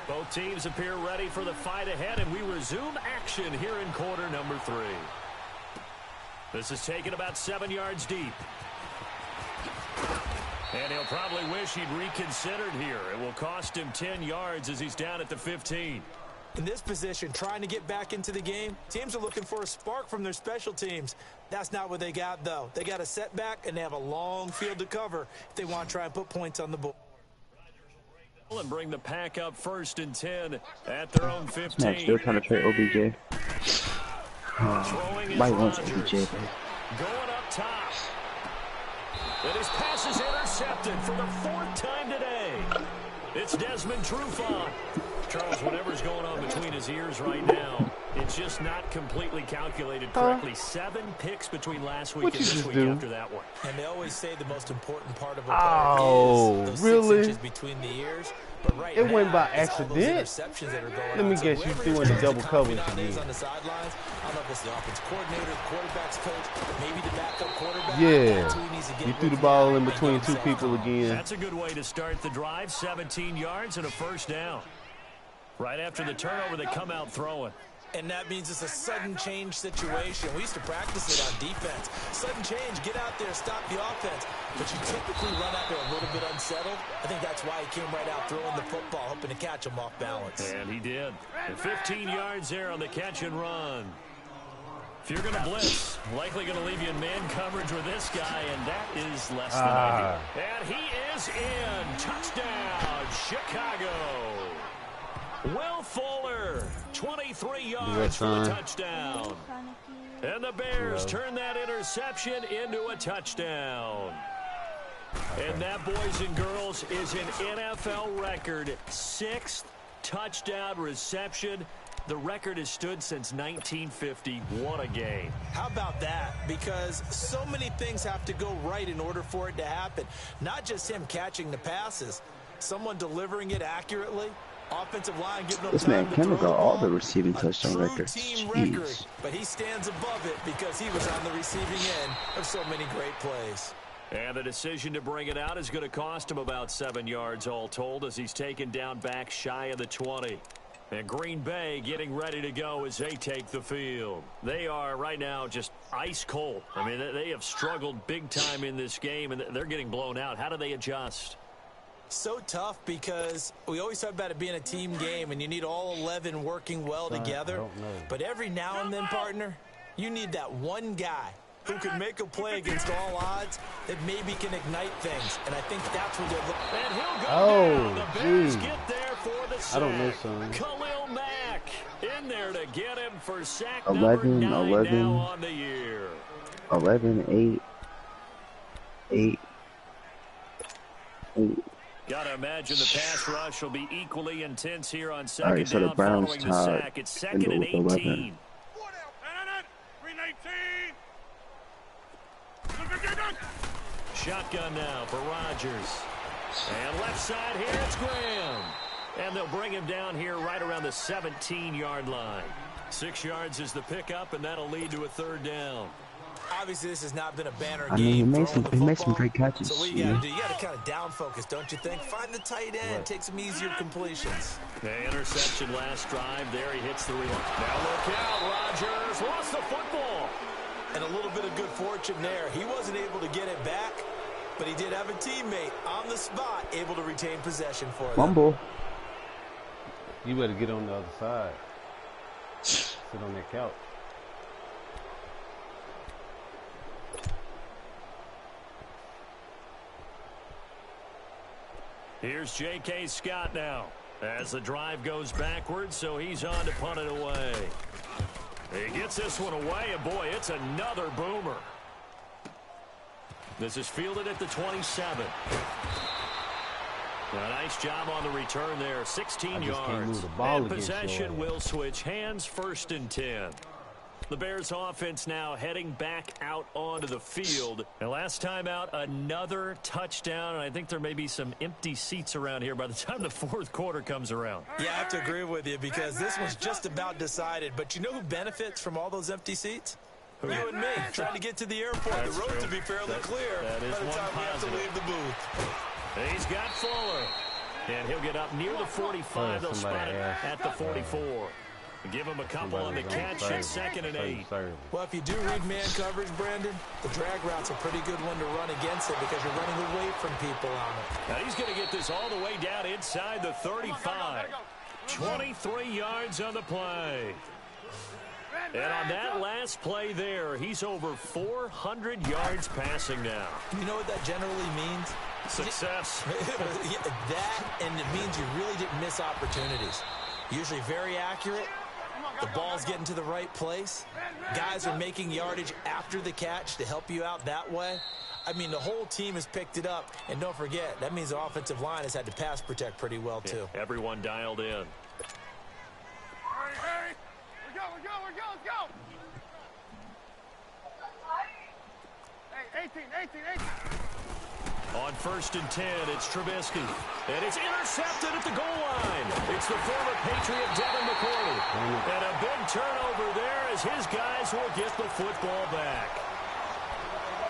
[SPEAKER 1] Both teams appear ready for the fight ahead, and we resume action here in quarter number 3. This is taken about 7 yards deep. And he'll probably wish he'd reconsidered here. It will cost him 10 yards as he's down at the 15.
[SPEAKER 3] In this position, trying to get back into the game, teams are looking for a spark from their special teams. That's not what they got, though. They got a setback, and they have a long field to cover if they want to try and put points on the board.
[SPEAKER 1] And bring the pack up 1st and 10 at their own 15.
[SPEAKER 4] Man, still trying to trade OBJ. Might want OBJ.
[SPEAKER 1] Going up top. And his pass is intercepted for the 4th time today. It's Desmond Trufant. Charles, whatever's going on between his ears right now, It's just not completely calculated correctly. 7 picks between last week and this week after that one.
[SPEAKER 3] And they always say the most important part of a player is those 6 inches between the ears. But right
[SPEAKER 2] it
[SPEAKER 3] now,
[SPEAKER 2] went by accident. Let me guess, you threw in the double coverage again.
[SPEAKER 3] On the sidelines. I don't know if it's the offense coordinator, the quarterback's coach, maybe the backup quarterback.
[SPEAKER 2] Yeah, you threw the ball in between 2 people again.
[SPEAKER 1] That's a good way to start the drive. 17 yards and a first down. Right after the turnover, they come out throwing.
[SPEAKER 3] And that means it's a sudden change situation. We used to practice it on defense. Sudden change, get out there, stop the offense. But you typically run out there a little bit unsettled. I think that's why he came right out throwing the football, hoping to catch him off balance.
[SPEAKER 1] And he did. And 15 yards there on the catch and run. If you're going to blitz, likely going to leave you in man coverage with this guy, and that is less than ideal. And he is in. Touchdown, Chicago. Will Fuller, 23 yards for the touchdown. And the Bears turn that interception into a touchdown. And that, boys and girls, is an NFL record 6th touchdown reception. The record has stood since 1950. What a game.
[SPEAKER 3] How about that? Because so many things have to go right in order for it to happen. Not just him catching the passes, someone delivering it accurately. Offensive line giving them
[SPEAKER 4] this man Kendall got all the receiving touchdown records.
[SPEAKER 3] Record, but he stands above it because he was on the receiving end of so many great plays.
[SPEAKER 1] And the decision to bring it out is going to cost him about 7 yards all told as he's taken down back shy of the 20. And Green Bay getting ready to go as they take the field. They are right now just ice cold. I mean, they have struggled big time in this game, and they're getting blown out. How do they adjust?
[SPEAKER 3] So tough because we always talk about it being a team game and you need all 11 working well together. But every now and then, partner, you need that one guy who can make a play against all odds that maybe can ignite things. And I think that's what they're looking
[SPEAKER 1] at. And he'll go down. The Bears get there for the sack.
[SPEAKER 2] I don't know, son.
[SPEAKER 1] Khalil Mack in there to get him for sack
[SPEAKER 4] 11,
[SPEAKER 1] number 9
[SPEAKER 4] 11,
[SPEAKER 1] now on the year.
[SPEAKER 4] 11, 8.
[SPEAKER 1] Gotta imagine the pass rush will be equally intense here on second
[SPEAKER 4] All right, so
[SPEAKER 1] down
[SPEAKER 4] the Browns
[SPEAKER 1] following the sack. It's second and 18.
[SPEAKER 5] 319.
[SPEAKER 1] Shotgun now for Rodgers. And left side here, it's Graham. And they'll bring him down here right around the 17-yard line. 6 yards is the pickup, and that'll lead to a third down.
[SPEAKER 3] Obviously, this has not been a banner
[SPEAKER 4] I mean,
[SPEAKER 3] game.
[SPEAKER 4] he made some great catches.
[SPEAKER 3] So what you got to do, you got to kind of down focus, don't you think? Find the tight end, take some easier completions.
[SPEAKER 1] The interception last drive. There he hits the relay. Now look out, Rodgers lost the football.
[SPEAKER 3] And a little bit of good fortune there. He wasn't able to get it back, but he did have a teammate on the spot able to retain possession for them.
[SPEAKER 4] Fumble.
[SPEAKER 2] You better get on the other side. Sit on that couch.
[SPEAKER 1] Here's J.K. Scott now as the drive goes backwards, so he's on to punt it away. He gets this one away, and boy, it's another boomer. This is fielded at the 27. A nice job on the return there, 16 yards. And possession will switch hands, 1st and 10. The Bears offense now heading back out onto the field. And last time out, another touchdown. And I think there may be some empty seats around here by the time the 4th quarter comes around.
[SPEAKER 3] Yeah, I have to agree with you because this one's just about decided. But you know who benefits from all those empty seats? You and me, trying to get to the airport.
[SPEAKER 1] That's
[SPEAKER 3] the road
[SPEAKER 1] true.
[SPEAKER 3] to be fairly clear
[SPEAKER 1] that is
[SPEAKER 3] by the time we have to leave the booth.
[SPEAKER 1] He's got Fuller. And he'll get up near the 45. They'll spot it at the 44. Give him a couple on the catch. It's 2nd and 8.
[SPEAKER 3] Well, if you do read man coverage, Brandon, the drag route's a pretty good one to run against it because you're running away from people on it.
[SPEAKER 1] Now he's going to get this all the way down inside the 35. 23 yards on the play. And on that last play there, he's over 400 yards passing now.
[SPEAKER 3] You know what that generally means?
[SPEAKER 1] Success.
[SPEAKER 3] That, and it means you really didn't miss opportunities. Usually very accurate. The ball's getting to the right place. Guys are making yardage after the catch to help you out that way. I mean, the whole team has picked it up. And don't forget, that means the offensive line has had to pass protect pretty well, too.
[SPEAKER 1] Everyone dialed in.
[SPEAKER 5] Hey, we go.
[SPEAKER 1] On 1st and 10, it's Trubisky. And it's intercepted at the goal line. It's the former Patriot Devin McCourty. And a big turnover there as his guys will get the football back.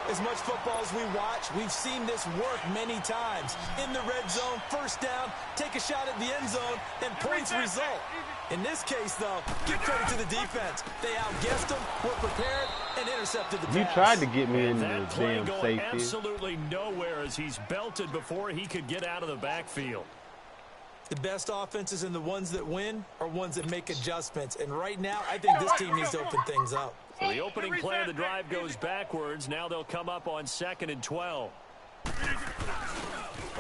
[SPEAKER 3] As much football as we watch, we've seen this work many times. In the red zone, first down, take a shot at the end zone, and points result. In this case, though, give credit to the defense. They outguessed them, were prepared, and intercepted the pass.
[SPEAKER 2] You tried to get me into the
[SPEAKER 1] that play
[SPEAKER 2] damn
[SPEAKER 1] going
[SPEAKER 2] safety.
[SPEAKER 1] Absolutely nowhere as he's belted before he could get out of the backfield.
[SPEAKER 3] The best offenses and the ones that win are ones that make adjustments. And right now, I think this team needs to open things up.
[SPEAKER 1] So the opening play of the drive goes backwards. Now they'll come up on 2nd and 12.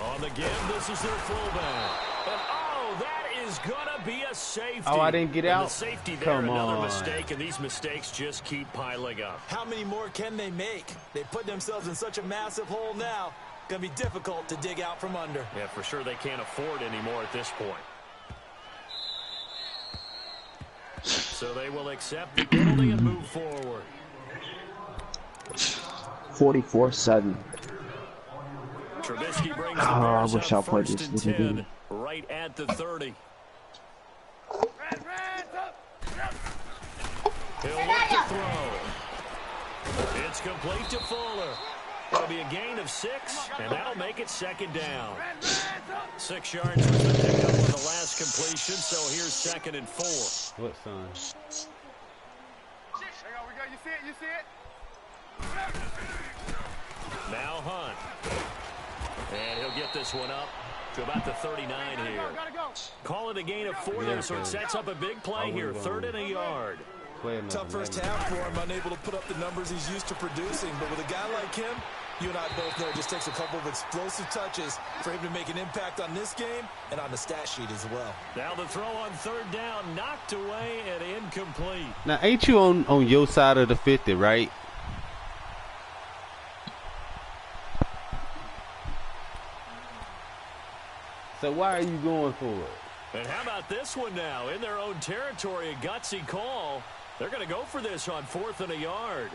[SPEAKER 1] On the give, this is their fullback. And oh, that is going to be a safety.
[SPEAKER 2] Oh, I didn't get out?
[SPEAKER 1] The safety there,
[SPEAKER 2] Come
[SPEAKER 1] another
[SPEAKER 2] on.
[SPEAKER 1] mistake, and these mistakes just keep piling up.
[SPEAKER 3] How many more can they make? They put themselves in such a massive hole now. Going to be difficult to dig out from under.
[SPEAKER 1] Yeah, for sure they can't afford anymore at this point. So they will accept the penalty and move forward.
[SPEAKER 4] 44-7.
[SPEAKER 1] Trubisky brings the
[SPEAKER 4] I
[SPEAKER 1] Bears
[SPEAKER 4] wish I
[SPEAKER 1] up
[SPEAKER 4] played
[SPEAKER 1] 1st
[SPEAKER 4] this.
[SPEAKER 1] and 10, right at the 30. He'll look to throw. It's complete to Fuller. It'll be a gain of 6, and that'll make it 2nd down. 6 yards was the pickup on the last completion, so here's 2nd and 4.
[SPEAKER 2] What, son?
[SPEAKER 5] You see it?
[SPEAKER 1] Now Hunt. And he'll get this one up to about the 39 here. Call it a gain of 4 there, so it sets up a big play here. 3rd and a yard.
[SPEAKER 3] Tough first half for him, unable to put up the numbers he's used to producing. But with a guy like him, you and I both know it just takes a couple of explosive touches for him to make an impact on this game and on the stat sheet as well.
[SPEAKER 1] Now the throw on 3rd down, knocked away and incomplete.
[SPEAKER 2] Now, ain't you on your side of the 50, right? So why are you going for it?
[SPEAKER 1] And how about this one now? In their own territory, a gutsy call. They're going to go for this on 4th and a yard.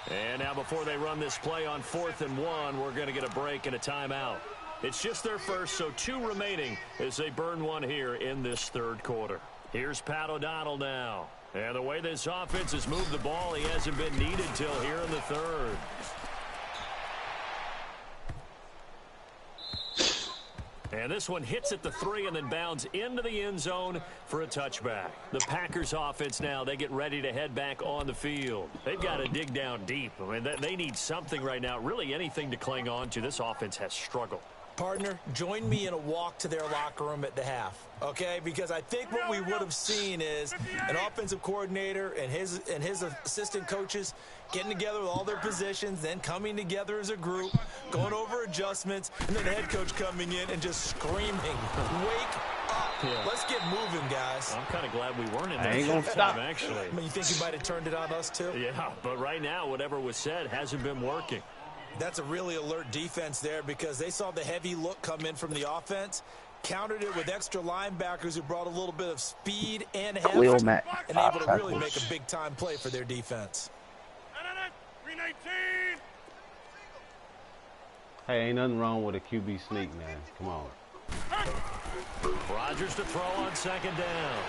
[SPEAKER 1] And now before they run this play on 4th and 1, we're going to get a break and a timeout. It's just their first, so 2 remaining as they burn one here in this 3rd quarter. Here's Pat O'Donnell now. And the way this offense has moved the ball, he hasn't been needed till here in the 3rd. And this one hits at the 3 and then bounds into the end zone for a touchback. The Packers offense now, they get ready to head back on the field. They've got to dig down deep. I mean, they need something right now, really anything to cling on to. This offense has struggled.
[SPEAKER 3] Partner, join me in a walk to their locker room at the half, okay? Because I think what we would have seen is an offensive coordinator and his assistant coaches getting together with all their positions, then coming together as a group, going over adjustments, and then the head coach coming in and just screaming, wake up. Yeah. Let's get moving, guys.
[SPEAKER 1] I'm kind of glad we weren't in
[SPEAKER 2] I
[SPEAKER 1] there.
[SPEAKER 2] ain't gonna stop.
[SPEAKER 1] Actually.
[SPEAKER 3] I mean, you think you might have turned it on us, too?
[SPEAKER 1] Yeah, but right now, whatever was said hasn't been working.
[SPEAKER 3] That's a really alert defense there because they saw the heavy look come in from the offense, countered it with extra linebackers who brought a little bit of speed and heft, and able to really make a big-time play for their defense.
[SPEAKER 5] 319.
[SPEAKER 2] Hey, ain't nothing wrong with a QB sneak, man. Come on.
[SPEAKER 1] Rodgers to throw on 2nd down.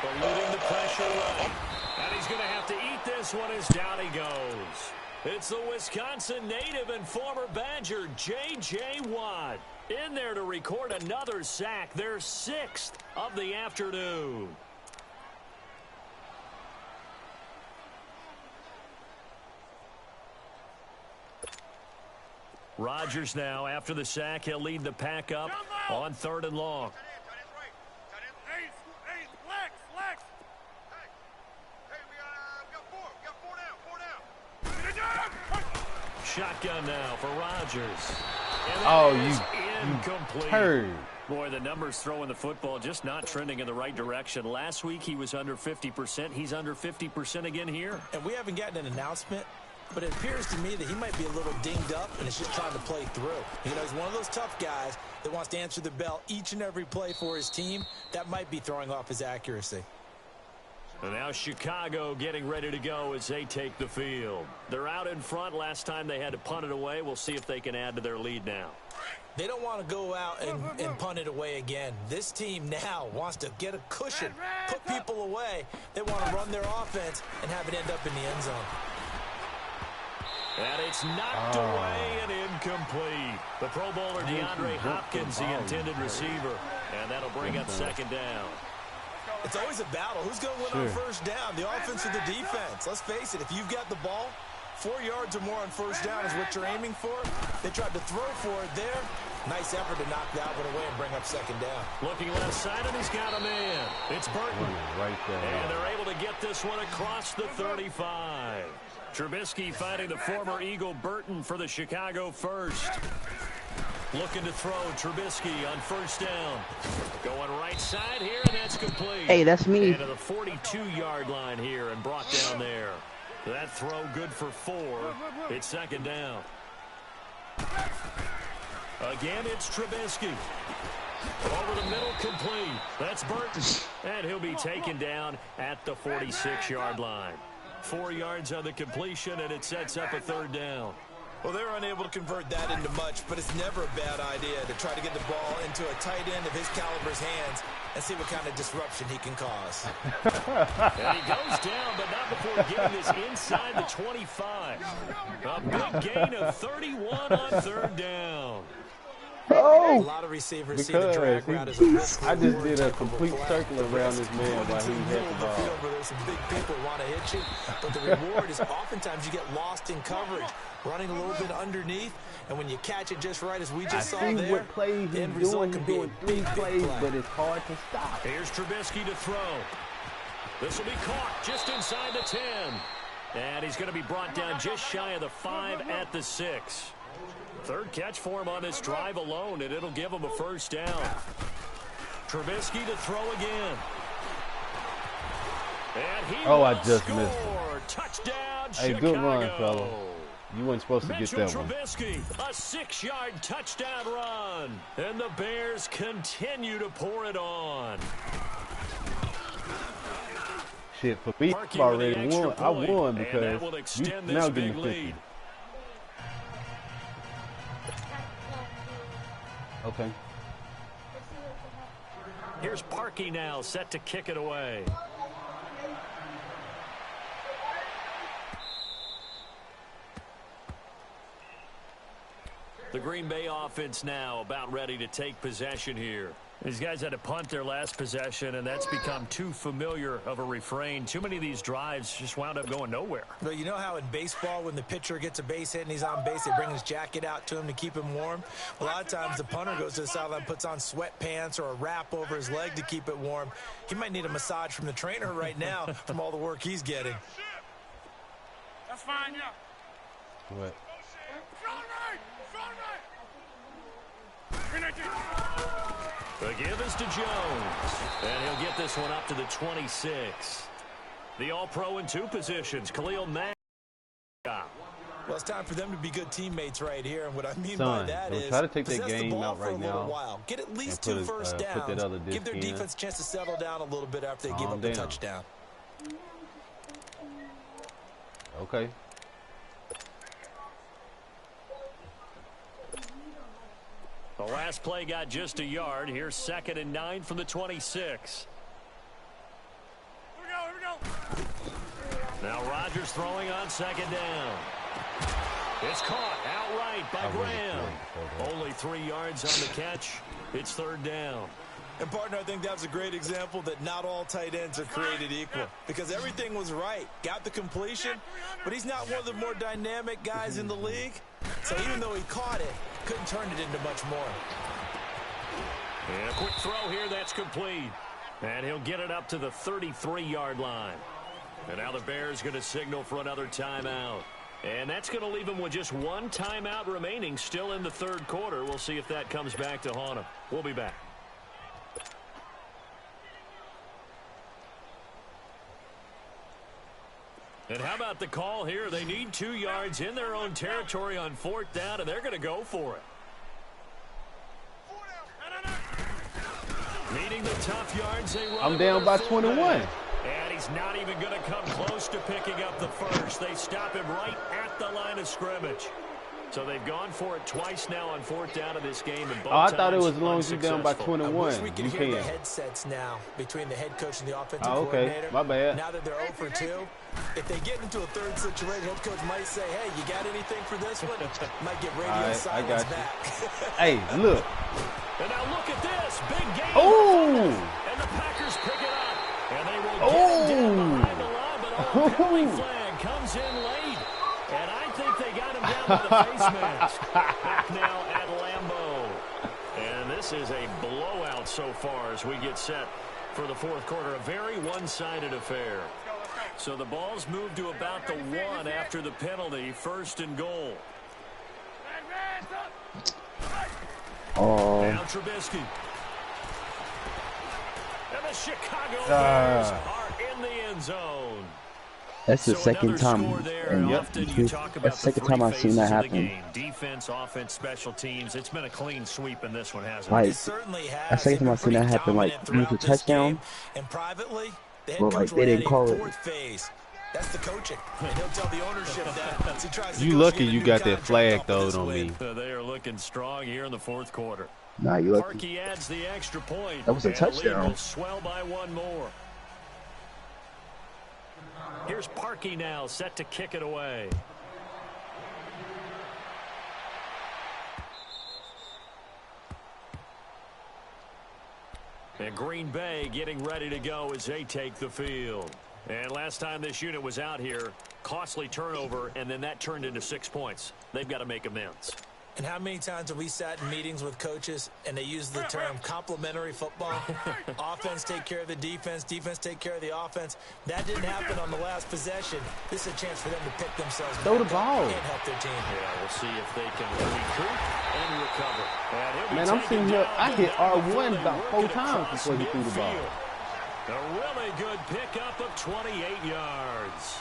[SPEAKER 1] Eluding the pressure right. And he's going to have to eat this one as down he goes. It's the Wisconsin native and former Badger, J.J. Watt, in there to record another sack, their 6th of the afternoon. Rodgers now, after the sack, he'll lead the pack up on 3rd and long. Shotgun now for Rodgers.
[SPEAKER 2] Oh, you heard.
[SPEAKER 1] Boy, the numbers throwing the football just not trending in the right direction. Last week he was under 50%. He's under 50% again here.
[SPEAKER 3] And we haven't gotten an announcement but it appears to me that he might be a little dinged up and is just trying to play through. You know, he's one of those tough guys that wants to answer the bell each and every play for his team. That might be throwing off his accuracy.
[SPEAKER 1] And now Chicago getting ready to go as they take the field. They're out in front. Last time they had to punt it away. We'll see if they can add to their lead now.
[SPEAKER 3] They don't want to go out and punt it away again. This team now wants to get a cushion, put people away. They want to run their offense and have it end up in the end zone.
[SPEAKER 1] And it's knocked away and incomplete. The Pro Bowler DeAndre Hopkins, the intended receiver. And that'll bring up second down.
[SPEAKER 3] It's always a battle. Who's going to win on first down, the offense or the defense? Let's face it, if you've got the ball, 4 yards or more on first down is what you're aiming for. They tried to throw for it there. Nice effort to knock that one away and bring up second down.
[SPEAKER 1] Looking left side, and he's got a man. It's Burton.
[SPEAKER 2] Right there.
[SPEAKER 1] And they're able to get this one across the 35. Trubisky finding the former Eagle Burton for the Chicago first. Looking to throw Trubisky on first down. Going right side here, and that's complete.
[SPEAKER 4] Hey, that's me.
[SPEAKER 1] And to the 42-yard line here and brought down there. That throw good for 4. It's second down. Again, it's Trubisky. Over the middle, complete. That's Burton. And he'll be taken down at the 46-yard line. 4 yards on the completion, and it sets up a third down.
[SPEAKER 3] Well, they're unable to convert that into much, but it's never a bad idea to try to get the ball into a tight end of his caliber's hands and see what kind of disruption he can cause.
[SPEAKER 1] And he goes down, but not before getting this inside the 25. A big gain of 31 on third down.
[SPEAKER 3] A lot of receivers see the drag route as a risk.
[SPEAKER 2] I just did a complete circle around this man while he had the ball.
[SPEAKER 3] Where there's some big people who want to hit you, but the reward is oftentimes you get lost in coverage, running a little bit underneath, and when you catch it just right, as we just saw there,
[SPEAKER 2] what plays he's
[SPEAKER 3] end result can be a
[SPEAKER 2] three
[SPEAKER 3] big
[SPEAKER 2] plays,
[SPEAKER 3] play.
[SPEAKER 2] but it's hard to stop.
[SPEAKER 1] Here's Trubisky to throw. This will be caught just inside the 10. And he's going to be brought down just shy of the 5 at the 6. Third catch for him on this drive alone, and it'll give him a first down. Trubisky to throw again. And he
[SPEAKER 2] I just
[SPEAKER 1] score.
[SPEAKER 2] missed him.
[SPEAKER 1] Touchdown,
[SPEAKER 2] Hey,
[SPEAKER 1] Chicago.
[SPEAKER 2] good run, fella. You weren't supposed to get that one.
[SPEAKER 1] Trubisky, a 6-yard touchdown run. And the Bears continue to pour it on.
[SPEAKER 2] Shit, for me, I already won. I won because you now getting the 50. Okay.
[SPEAKER 1] Here's Parkey now, set to kick it away. The Green Bay offense now about ready to take possession here. These guys had to punt their last possession, and that's become too familiar of a refrain. Too many of these drives just wound up going nowhere.
[SPEAKER 3] But you know how in baseball, when the pitcher gets a base hit and he's on base, they bring his jacket out to him to keep him warm? A lot of times the punter goes to the sideline, puts on sweatpants or a wrap over his leg to keep it warm. He might need a massage from the trainer right now from all the work he's getting.
[SPEAKER 5] That's fine, yeah.
[SPEAKER 2] What?
[SPEAKER 1] The give is to Jones, and he'll get this one up to the 26. The All-Pro in 2 positions, Khalil Mack.
[SPEAKER 3] Well, it's time for them to be good teammates right here, and what I mean
[SPEAKER 2] Son,
[SPEAKER 3] by that is
[SPEAKER 2] try to take that
[SPEAKER 3] possess the
[SPEAKER 2] game
[SPEAKER 3] ball
[SPEAKER 2] out
[SPEAKER 3] for
[SPEAKER 2] right
[SPEAKER 3] a little
[SPEAKER 2] now
[SPEAKER 3] while. Get at least
[SPEAKER 2] and
[SPEAKER 3] 2 first downs.
[SPEAKER 2] put that other
[SPEAKER 3] Give their
[SPEAKER 2] disc in.
[SPEAKER 3] defense a chance to settle down a little bit after they give up the touchdown.
[SPEAKER 2] Okay.
[SPEAKER 1] The last play got just a yard. Here's 2nd and 9 from the 26.
[SPEAKER 5] Here we go.
[SPEAKER 1] Now Rodgers throwing on 2nd down. It's caught outright by Graham. Only 3 yards on the catch. It's 3rd down.
[SPEAKER 3] And, partner, I think that was a great example that not all tight ends are created equal because everything was right. Got the completion, but he's not one of the more dynamic guys in the league. So even though he caught it, couldn't turn it into much more.
[SPEAKER 1] And a quick throw here, that's complete. And he'll get it up to the 33-yard line. And now the Bears going to signal for another timeout. And that's going to leave him with just 1 timeout remaining still in the 3rd quarter. We'll see if that comes back to haunt him. We'll be back. And how about the call here? They need 2 yards in their own territory on 4th down, and they're going to go for it. Needing the tough yards, they run.
[SPEAKER 2] I'm down by 21.
[SPEAKER 1] And he's not even going to come close to picking up the first. They stop him right at the line of scrimmage. So they've gone for it twice now on 4th down of this game. And both
[SPEAKER 2] I thought it was as long as you're down by 21.
[SPEAKER 3] I wish we could
[SPEAKER 2] you
[SPEAKER 3] hear
[SPEAKER 2] can.
[SPEAKER 3] the headsets now between the head coach and the offensive
[SPEAKER 2] okay.
[SPEAKER 3] coordinator.
[SPEAKER 2] My bad.
[SPEAKER 3] Now that they're 0 for 2, if they get into a third situation, head coach might say, hey, you got anything for this one? Might get radio
[SPEAKER 2] right,
[SPEAKER 3] silence back.
[SPEAKER 2] Hey, look.
[SPEAKER 1] And now look at this. Big game.
[SPEAKER 2] Oh!
[SPEAKER 1] And the Packers pick it up. And they will get it down behind the line, but penalty flag comes in late. And I think they got him down by the face mask. Back now at Lambeau. And this is a blowout so far as we get set for the 4th quarter. A very one-sided affair. So the ball's moved to about the 1 after the penalty. 1st and goal.
[SPEAKER 4] Oh.
[SPEAKER 1] Now Trubisky. And the Chicago Bears are in the end zone.
[SPEAKER 4] That's the second time.
[SPEAKER 1] That's
[SPEAKER 4] the second time I've seen that happen.
[SPEAKER 1] Defense, offense, special teams. It's been a clean sweep in this one, hasn't
[SPEAKER 4] Like,
[SPEAKER 1] it?
[SPEAKER 3] It certainly has.
[SPEAKER 4] that's the second time I've seen that happen. Like, with the touchdown.
[SPEAKER 3] And privately, the head
[SPEAKER 4] Well,
[SPEAKER 3] coach
[SPEAKER 4] like, they didn't call it.
[SPEAKER 3] 4th phase. That's the coaching. And he'll tell the ownership that as he tries to
[SPEAKER 2] You lucky you got that flag
[SPEAKER 3] though
[SPEAKER 2] throwed on me.
[SPEAKER 1] They are looking strong here in the 4th quarter.
[SPEAKER 4] Nah, you lucky.
[SPEAKER 1] Parkey adds the extra point.
[SPEAKER 4] That was a touchdown.
[SPEAKER 1] The lead will swell by 1 more. Here's Parkey now, set to kick it away. And Green Bay getting ready to go as they take the field. And last time this unit was out here, costly turnover, and then that turned into 6 points. They've got to make amends.
[SPEAKER 3] And how many times have we sat in meetings with coaches and they use the term complementary football? Offense take care of the defense, defense take care of the offense. That didn't happen on the last possession. This is a chance for them to pick themselves
[SPEAKER 2] Throw the
[SPEAKER 3] back
[SPEAKER 2] ball.
[SPEAKER 3] up and help their team.
[SPEAKER 1] Yeah, we'll see if they can recoup and recover. And
[SPEAKER 2] Man, I'm sitting here. I hit R1 about 4 times before he threw the ball.
[SPEAKER 1] A really good pickup of 28 yards.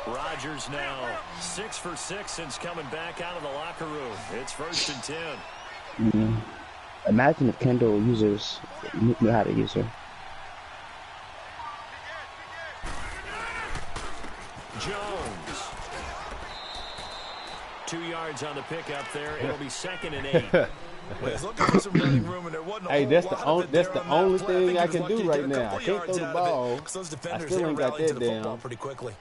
[SPEAKER 1] Rodgers now 6 for 6 since coming back out of the locker room. It's 1st and 10.
[SPEAKER 4] Imagine if Kendall users knew how to use her.
[SPEAKER 1] Jones. 2 yards on the pickup there. It'll be 2nd and 8.
[SPEAKER 2] Hey, that's the only thing I can do right now. I can't throw the ball. I still ain't got that down.
[SPEAKER 3] Pretty quickly.